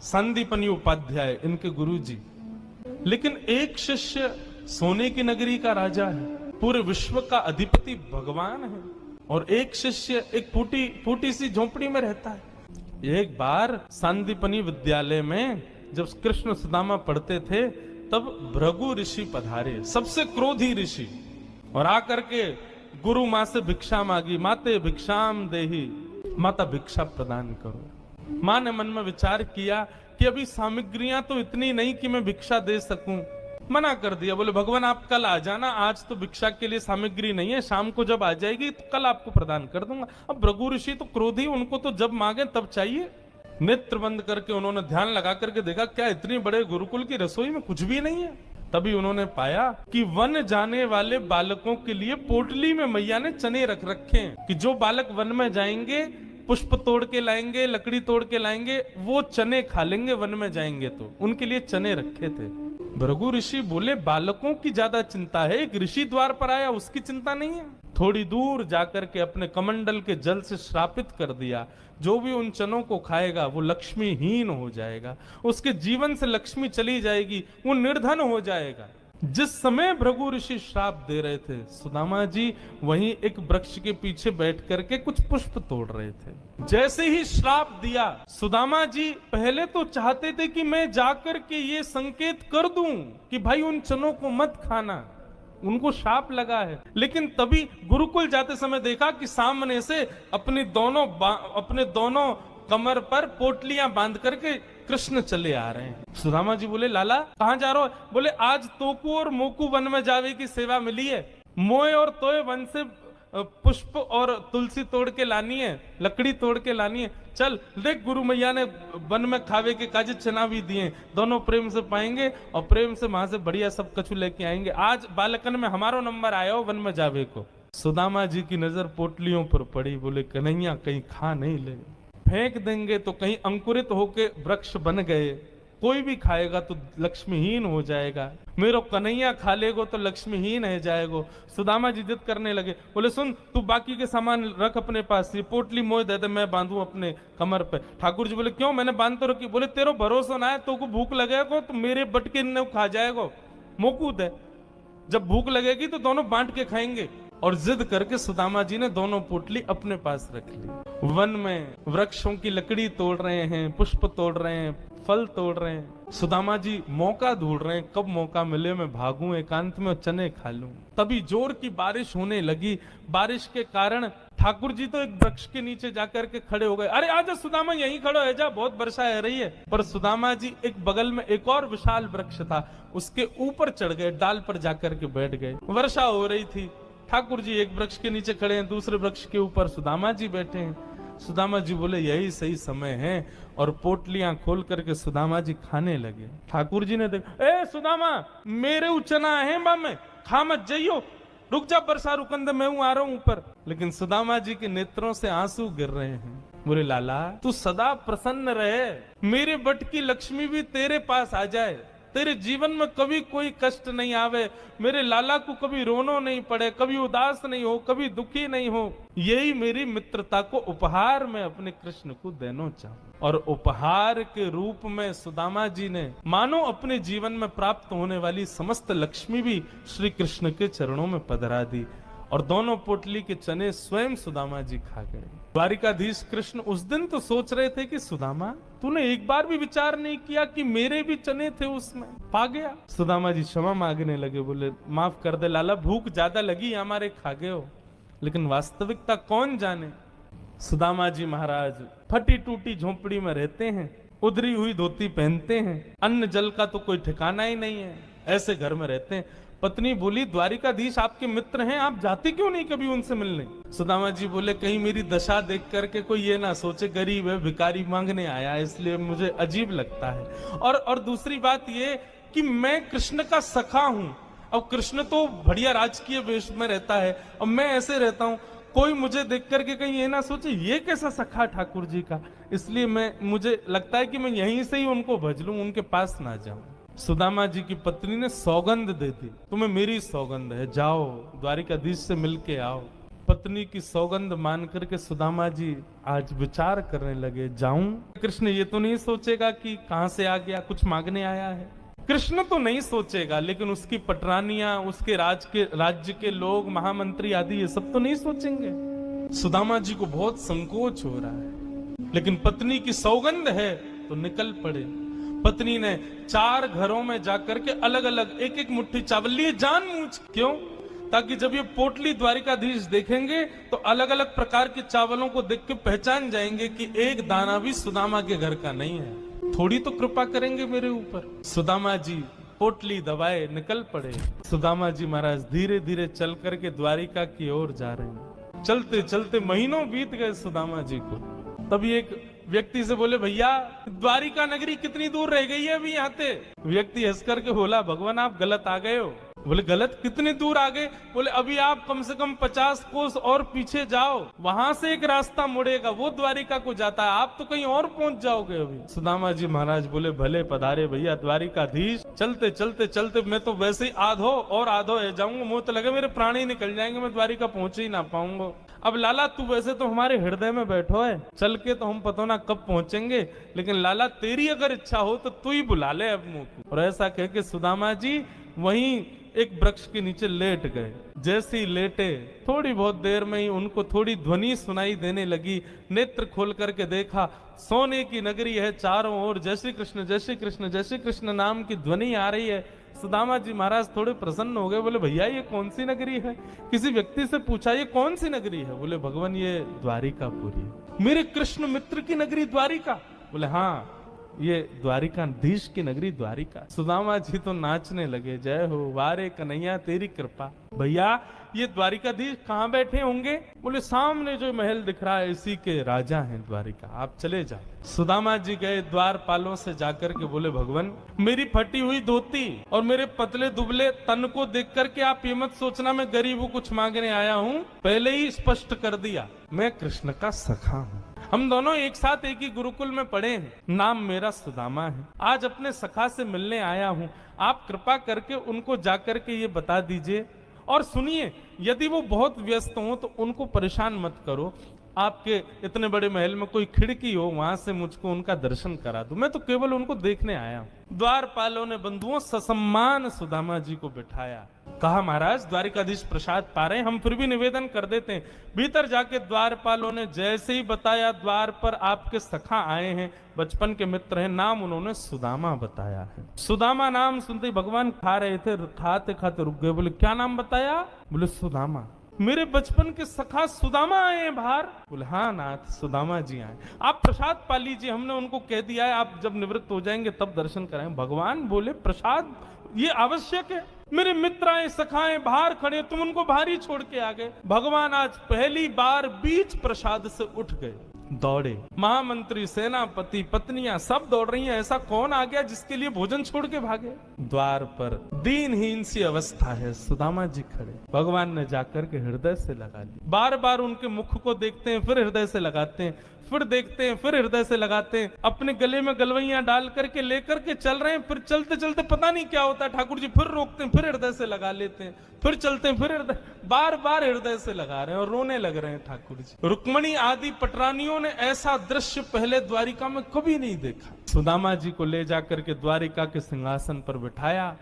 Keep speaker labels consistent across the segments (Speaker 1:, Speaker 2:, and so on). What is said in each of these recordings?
Speaker 1: संदीपनी उपाध्याय इनके गुरुजी। लेकिन एक शिष्य सोने की नगरी का राजा है, पूरे विश्व का अधिपति भगवान है, और एक शिष्य एक फूटी सी झोपड़ी में रहता है। एक बार संदीपनी विद्यालय में जब कृष्ण सुदामा पढ़ते थे तब भृगु ऋषि पधारे, सबसे क्रोधी ऋषि, और आकर के गुरु माँ से भिक्षा मांगी। माते भिक्षाम देहि, माता भिक्षा प्रदान करो। माँ ने मन में विचार किया कि अभी सामग्रियां तो इतनी नहीं कि मैं भिक्षा दे सकूं, मना कर दिया। बोले भगवान आप कल आ जाना, आज तो भिक्षा के लिए सामग्री नहीं है, शाम को जब आ जाएगी तो कल आपको प्रदान कर दूंगा। अब भृगु ऋषि तो क्रोधी, उनको तो जब मांगे तब चाहिए। नेत्र बंद करके उन्होंने ध्यान लगा करके देखा, क्या इतनी बड़े गुरुकुल की रसोई में कुछ भी नहीं है। तभी उन्होंने पाया कि वन जाने वाले बालकों के लिए पोटली में मैया ने चने रख रखे हैं, कि जो बालक वन में जाएंगे पुष्प तोड़ के लाएंगे, लकड़ी तोड़ के लाएंगे, वो चने खा लेंगे वन में जाएंगे तो। उनके लिए चने रखे थे। भृगु ऋषि बोले बालकों की ज्यादा चिंता है, एक ऋषि द्वार पर आया उसकी चिंता नहीं है। थोड़ी दूर जाकर के अपने कमंडल के जल से श्रापित कर दिया, जो भी उन चनों को खाएगा वो लक्ष्मीहीन हो जाएगा, उसके जीवन से लक्ष्मी चली जाएगी, वो निर्धन हो जाएगा। जिस समय भृगु ऋषि श्राप दे रहे थे, सुदामा जी वहीं एक वृक्ष के पीछे बैठ करके कुछ पुष्प तोड़ रहे थे। जैसे ही श्राप दिया, सुदामा जी पहले तो चाहते थे कि मैं जाकर के ये संकेत कर दूं कि भाई उन चनों को मत खाना, उनको शाप लगा है। लेकिन तभी गुरुकुल जाते समय देखा कि सामने से अपने दोनों कमर पर पोटलियां बांध करके कृष्ण चले आ रहे हैं। सुदामा जी बोले लाला कहां जा रहे हो? बोले आज तोकू और मोकू वन में जावे की सेवा मिली है, मोए और तोए वन से पुष्प और तुलसी तोड़ के लानी है, लकड़ी तोड़ के लानी है। चल देख गुरु मैया ने वन में खावे के काज चना भी दिए, दोनों प्रेम से पाएंगे और प्रेम से वहां से बढ़िया सब कछु लेके आएंगे। आज बालकन में हमारो नंबर आया हो वन में जावे को। सुदामा जी की नजर पोटलियों पर पड़ी। बोले कन्हैया कहीं खा नहीं ले, फेंक देंगे तो कहीं अंकुरित होके वृक्ष बन गए, कोई भी खाएगा तो लक्ष्मीहीन हो जाएगा, मेरो कन्हैया खा लेगो तो लक्ष्मीहीन है जाएगो। सुदामा जी जिद करने लगे। बोले सुन तू बाकी के सामान रख अपने पास, ये पोटली मोह दे दे मैं बांधू अपने कमर पे। ठाकुर जी बोले क्यों, मैंने बांध तो रखी। बोले तेरो भरोसा ना है, तो को भूख लगेगा तो मेरे बटके ने खा जाएगो, मोकू दे, जब भूख लगेगी तो दोनों बांट के खाएंगे। और जिद करके सुदामा जी ने दोनों पोटली अपने पास रख ली। वन में वृक्षों की लकड़ी तोड़ रहे हैं, पुष्प तोड़ रहे हैं, फल तोड़ रहे हैं। सुदामा जी मौका ढूंढ रहे हैं, कब मौका मिले मैं भागूं एकांत में और चने खा लूं। तभी जोर की बारिश होने लगी। बारिश के कारण ठाकुर जी तो एक वृक्ष के नीचे जाकर के खड़े हो गए। अरे आजा सुदामा यहीं खड़ो है जा, बहुत वर्षा हो रही है। पर सुदामा जी एक बगल में एक और विशाल वृक्ष था, उसके ऊपर चढ़ गए, डाल पर जाकर के बैठ गए। वर्षा हो रही थी, ठाकुर जी एक वृक्ष के नीचे खड़े हैं, दूसरे वृक्ष के ऊपर सुदामा जी बैठे हैं। सुदामा जी बोले यही सही समय है, और पोटलियां खोल करके सुदामा जी खाने लगे। ठाकुर जी ने देखा, ए सुदामा मेरे उचना है में खा मत जाइयो, रुक जा वर्षा रुकन दे, मैं हूं आ रहा हूं ऊपर। लेकिन सुदामा जी के नेत्रों से आंसू गिर रहे हैं। बोले लाला तू सदा प्रसन्न रहे, मेरे बट की लक्ष्मी भी तेरे पास आ जाए, तेरे जीवन में कभी कोई कष्ट नहीं आवे, मेरे लाला को कभी रोनो नहीं पड़े, कभी उदास नहीं हो, कभी दुखी नहीं हो, यही मेरी मित्रता को उपहार में अपने कृष्ण को देना चाहूं। और उपहार के रूप में सुदामा जी ने मानो अपने जीवन में प्राप्त होने वाली समस्त लक्ष्मी भी श्री कृष्ण के चरणों में पधरा दी, और दोनों पोटली के चने स्वयं सुदामा जी खा गए। द्वारिकाधीश कृष्ण उस दिन तो सोच रहे थे कि सुदामा तूने एक बार भी विचार नहीं किया कि मेरे भी चने थे उसमें, पा गया। सुदामा जी क्षमा मांगने लगे। बोले माफ कर दे लाला, भूख ज्यादा लगी हमारे, खा गए हो, लेकिन वास्तविकता कौन जाने। सुदामा जी महाराज फटी टूटी झोपड़ी में रहते हैं, उधरी हुई धोती पहनते हैं, अन्न जल का तो कोई ठिकाना ही नहीं है, ऐसे घर में रहते हैं। पत्नी बोली द्वारिकाधीश आपके मित्र हैं, आप जाते क्यों नहीं कभी उनसे मिलने? सुदामा जी बोले कहीं मेरी दशा देख करके कोई ये ना सोचे गरीब है, भिखारी मांगने आया, इसलिए मुझे अजीब लगता है। और दूसरी बात ये कि मैं कृष्ण का सखा हूं, अब कृष्ण तो बढ़िया राजकीय वेश में रहता है और मैं ऐसे रहता हूं, कोई मुझे देख करके कहीं ये ना सोचे ये कैसा सखा ठाकुर जी का, इसलिए मुझे लगता है कि मैं यहीं से ही उनको भज लूं, उनके पास ना जाऊं। सुदामा जी की पत्नी ने सौगंध दे दी, तुम्हें मेरी सौगंध है, जाओ द्वारिकाधीश से मिलके आओ। पत्नी की सौगंध मान करके सुदामा जी आज विचार करने लगे, जाऊं? कृष्ण ये तो नहीं सोचेगा कि कहां से आ गया, कुछ मांगने आया है। कृष्ण तो नहीं सोचेगा, लेकिन उसकी पटरानियां, उसके राज्य के लोग, महामंत्री आदि, ये सब तो नहीं सोचेंगे। सुदामा जी को बहुत संकोच हो रहा है, लेकिन पत्नी की सौगंध है तो निकल पड़े। पत्नी ने 4 घरों में जाकर के अलग अलग एक एक मुट्ठी चावल लिए, जानबूझ। क्यों? ताकि जब ये पोटली द्वारिकाधीश देखेंगे तो अलग अलग प्रकार के चावलों को देख के पहचान जाएंगे कि एक दाना भी सुदामा के घर का नहीं है। थोड़ी तो कृपा करेंगे मेरे ऊपर। सुदामा जी पोटली दबाए निकल पड़े। सुदामा जी महाराज धीरे धीरे चल करके द्वारिका की ओर जा रहे हैं। चलते चलते महीनों बीत गए सुदामा जी को। तभी एक व्यक्ति से बोले, भैया द्वारिका नगरी कितनी दूर रह गई है अभी यहाँ से? व्यक्ति हंस करके बोला, भगवान आप गलत आ गए हो। बोले गलत? कितनी दूर आ गए? बोले अभी आप कम से कम 50 कोस और पीछे जाओ, वहां से एक रास्ता मुड़ेगा, वो द्वारिका को जाता है, आप तो कहीं और पहुंच जाओगे अभी। सुदामा जी महाराज बोले, भले पधारे भैया द्वारिकाधीश। चलते चलते चलते मैं तो वैसे ही आधो जाऊंगा, मुंह तो लगे मेरे प्राण ही निकल जाएंगे, मैं द्वारिका पहुंच ही ना पाऊंगा। अब लाला तू वैसे तो हमारे हृदय में बैठो है, चल के तो हम पता ना कब पहुंचेंगे, लेकिन लाला तेरी अगर इच्छा हो तो तू ही बुला ले अब मुंह को। और ऐसा कह के सुदामा जी वहीं एक वृक्ष के नीचे लेट गए। जैसे ही लेटे थोड़ी बहुत देर में ही उनको थोड़ी ध्वनि सुनाई देने लगी। नेत्र खोल करके देखा, सोने की नगरी है, चारों ओर जय श्री कृष्ण जय श्री कृष्ण जय श्री कृष्ण नाम की ध्वनि आ रही है। सुदामा जी महाराज थोड़े प्रसन्न हो गए। बोले भैया ये कौन सी नगरी है? किसी व्यक्ति से पूछा ये कौन सी नगरी है? बोले भगवान ये द्वारिकापुरी। मेरे कृष्ण मित्र की नगरी द्वारिका? बोले हाँ ये द्वारिकाधीश की नगरी द्वारिका। सुदामा जी तो नाचने लगे, जय हो वारे कन्हैया तेरी कृपा। भैया ये द्वारिकाधीश कहाँ बैठे होंगे? बोले सामने जो महल दिख रहा है इसी के राजा हैं द्वारिका, आप चले जाओ। सुदामा जी गए द्वारपालों से जाकर के बोले, भगवान मेरी फटी हुई धोती और मेरे पतले दुबले तन को देख करके आप ये मत सोचना मैं गरीब हूँ कुछ मांगने आया हूँ। पहले ही स्पष्ट कर दिया, मैं कृष्ण का सखा हूँ। हम दोनों एक साथ एक ही गुरुकुल में पढ़े हैं, नाम मेरा सुदामा है। आज अपने सखा से मिलने आया हूँ, आप कृपा करके उनको जाकर के ये बता दीजिए। और सुनिए, यदि वो बहुत व्यस्त हो तो उनको परेशान मत करो, आपके इतने बड़े महल में कोई खिड़की हो वहां से मुझको उनका दर्शन करा दो, मैं तो केवल उनको देखने आया हूं। द्वारपालों ने बंधुओं ससम्मान सुदामा जी को बिठाया। कहा महाराज द्वारिकाधीश प्रसाद पा रहे हैं, हम फिर भी निवेदन कर देते हैं। भीतर जाके द्वारपालों ने जैसे ही बताया, द्वार पर आपके सखा आए हैं, बचपन के मित्र हैं, नाम उन्होंने सुदामा बताया है। सुदामा नाम सुनते ही भगवान खा रहे थे, खाते खाते रुक गए। बोले क्या नाम बताया? बोले सुदामा। मेरे बचपन के सखा सुदामा आए हैं बाहर? बोले हाँ नाथ सुदामा जी आए। आप प्रसाद पा लीजिए, हमने उनको कह दिया है आप जब निवृत्त हो जाएंगे तब दर्शन कराएंगे। भगवान बोले प्रसाद ये आवश्यक है? मेरे मित्र आए सखाएं बाहर खड़े, तुम उनको बाहर ही छोड़ के आ गए। भगवान आज पहली बार बीच प्रसाद से उठ गए, दौड़े। महामंत्री, सेनापति, पत्नियां सब दौड़ रही हैं। ऐसा कौन आ गया जिसके लिए भोजन छोड़ के भागे? द्वार पर दीनहीन सी अवस्था है, सुदामा जी खड़े। भगवान ने जाकर के हृदय से लगा ली। बार बार उनके मुख को देखते हैं, फिर हृदय से लगाते हैं, फिर देखते हैं, फिर हृदय से लगाते हैं। अपने गले में गलवैया डाल करके लेकर के चल रहे हैं। फिर चलते चलते पता नहीं क्या होता है, ठाकुर जी फिर रोकते हैं, फिर हृदय से लगा लेते हैं, फिर चलते हैं, फिर हृदय, बार बार हृदय से लगा रहे हैं और रोने लग रहे हैं ठाकुर जी। रुक्मणी आदि पटरानियों ने ऐसा दृश्य पहले द्वारिका में कभी नहीं देखा। सुदामा जी को ले जाकर के द्वारिका के सिंहासन पर बिठाया।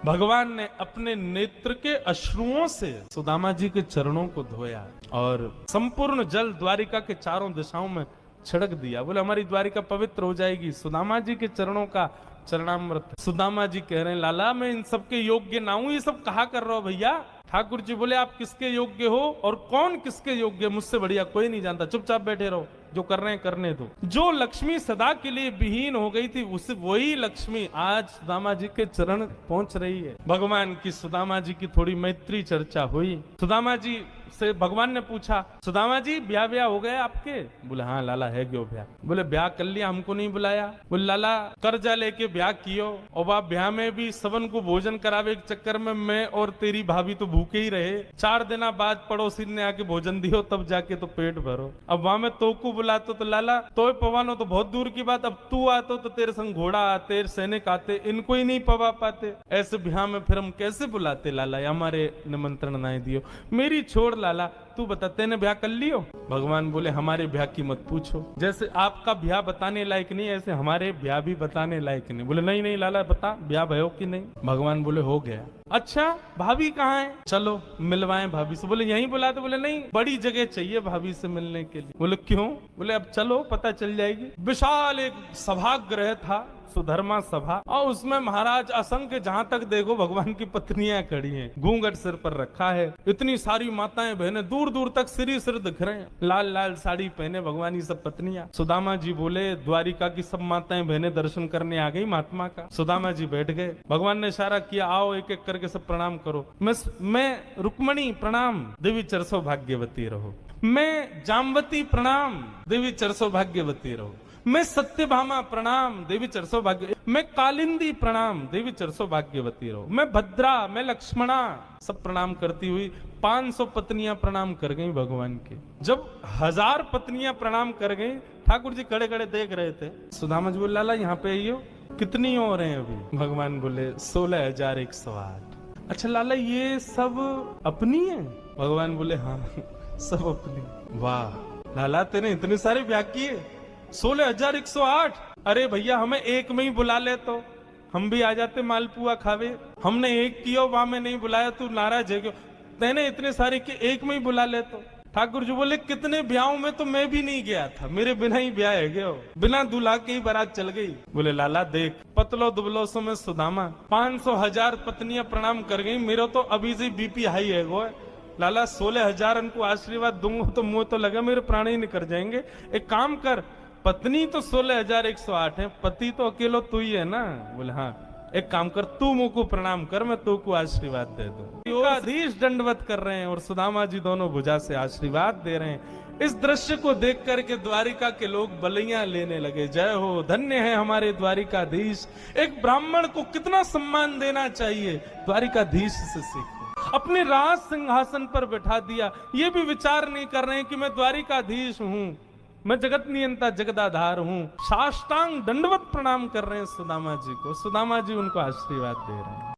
Speaker 1: भगवान ने अपने नेत्र के अश्रुओं से सुदामा जी के चरणों को धोया और संपूर्ण जल द्वारिका के चारों दिशाओं में छिड़क दिया। बोले हमारी द्वारिका पवित्र हो जाएगी। सुदामा जी के चरणों का चरणामृत। सुदामा जी कह रहे हैं लाला मैं इन सबके योग्य ना हूं, ये सब कहा कर रहे हो भैया? ठाकुर जी बोले आप किसके योग्य हो और कौन किसके योग्य? मुझसे बढ़िया कोई नहीं जानता, चुपचाप बैठे रहो, जो कर रहे हैं करने दो। जो लक्ष्मी सदा के लिए विहीन हो गई थी उस वही लक्ष्मी आज सुदामा जी के चरण पहुंच रही है। भगवान की सुदामा जी की थोड़ी मैत्री चर्चा हुई। सुदामा जी से भगवान ने पूछा, सुदामा जी ब्याह हो गए आपके? बोले हाँ लाला है क्यों ब्याह। बोले ब्याह कर लिया, हमको नहीं बुलाया। बोले लाला कर्जा लेके ब्याह कियो और वह ब्याह में भी सबन को भोजन करावे के चक्कर में मैं और तेरी भाभी तो भूखे ही रहे। 4 दिन बाद पड़ोसी ने आके भोजन दियो तब जाके तो पेट भरो। अब वहां में तो को बुलाते तो लाला तो पवानो तो बहुत दूर की बात, अब तू आतो तो तेरे संग घोड़ा आते, सैनिक आते, इनको ही नहीं पवा पाते। ऐसे ब्याह में फिर हम कैसे बुलाते लाला? हमारे निमंत्रण नहीं दियो। मेरी छोड़ लाला तू बता तेने ब्याह कर लियो? भगवान बोले हमारे ब्याह की मत पूछो, जैसे आपका ब्याह बताने लायक नहीं ऐसे हमारे ब्याह भी बताने लायक नहीं। बोले नहीं नहीं लाला बता ब्याह भयो कि नहीं? भगवान बोले हो गया। अच्छा भाभी कहाँ है? चलो मिलवाएं भाभी से। बोले यहीं बुला दो। बोले नहीं बड़ी जगह चाहिए भाभी से मिलने के लिए। बोले क्यों? बोले अब चलो पता चल जाएगी। विशाल एक सभागृह था, सुधर्मा सभा, और उसमें महाराज असंख्य जहां तक देखो भगवान की पत्नियां खड़ी हैं, घूंघट सिर पर रखा है, इतनी सारी माताएं बहनें दूर दूर तक सिर दिख रहे हैं, लाल लाल साड़ी पहने भगवान की सब पत्नियां। सुदामा जी बोले द्वारिका की सब माताएं बहनें दर्शन करने आ गई महात्मा का। सुदामा जी बैठ गए, भगवान ने इशारा किया आओ एक एक करके सब प्रणाम करो। मैं रुक्मणी प्रणाम, देवी चरसो भाग्यवती रहो। मैं जामवती प्रणाम, देवी चरसो भाग्यवती रहो। मैं सत्यभामा प्रणाम, देवी चरसो भाग्य। मैं कालिंदी प्रणाम, देवी चरसो भाग्यवती रहो। मैं भद्रा, मैं लक्ष्मणा, सब प्रणाम करती हुई 500 पत्नियां प्रणाम कर गई भगवान के। जब 1000 पत्नियां प्रणाम कर गई, ठाकुर जी खड़े खड़े देख रहे थे। सुदामा जी बोले लाला यहाँ पे आइयो, कितनी और हैं अभी? भगवान बोले 16,108। अच्छा लाला ये सब अपनी है? भगवान बोले हाँ सब अपनी। वाह लाला तेने इतने सारे ब्याह किए, 16,108। अरे भैया हमें एक में ही बुला ले तो हम भी आ जाते मालपुआ खावे। हमने एक किया वहां में नहीं बुलाया, तू नाराज है क्यों? तेने इतने सारे के एक में ही बुला ले तो। ठाकुर जी बोले कितने ब्याहों में तो मैं भी नहीं गया था, मेरे बिना ही ब्याह है गया, बिना दूल्हा के ही बारात चल गई। बोले लाला देख पतलो दुबलो सो में सुदामा 500,000 पत्नियां प्रणाम कर गई, मेरा तो अभी से बीपी हाई है वो। लाला 16,000 उनको आशीर्वाद दूंगा तो मुंह तो लगा मेरे प्राण ही निकल जाएंगे। एक काम कर, पत्नी तो 16,108 है, पति तो अकेलो तू ही है ना? बोले हाँ। एक काम कर तू मुंह को प्रणाम कर, मैं तू को आशीर्वाद दे दूं। अधीश दंडवत कर रहे हैं और सुदामा जी दोनों भुजा से आशीर्वाद दे रहे हैं। इस दृश्य को देख करके द्वारिका के लोग बलियां लेने लगे। जय हो, धन्य है हमारे द्वारिकाधीश। एक ब्राह्मण को कितना सम्मान देना चाहिए, द्वारिकाधीश से सीखो। अपने राज सिंहासन पर बैठा दिया, ये भी विचार नहीं कर रहे हैं कि मैं द्वारिकाधीश हूं, मैं जगत नियंता जगदाधार हूं। साष्टांग दंडवत प्रणाम कर रहे हैं सुदामा जी को। सुदामा जी उनको आशीर्वाद दे रहे हैं।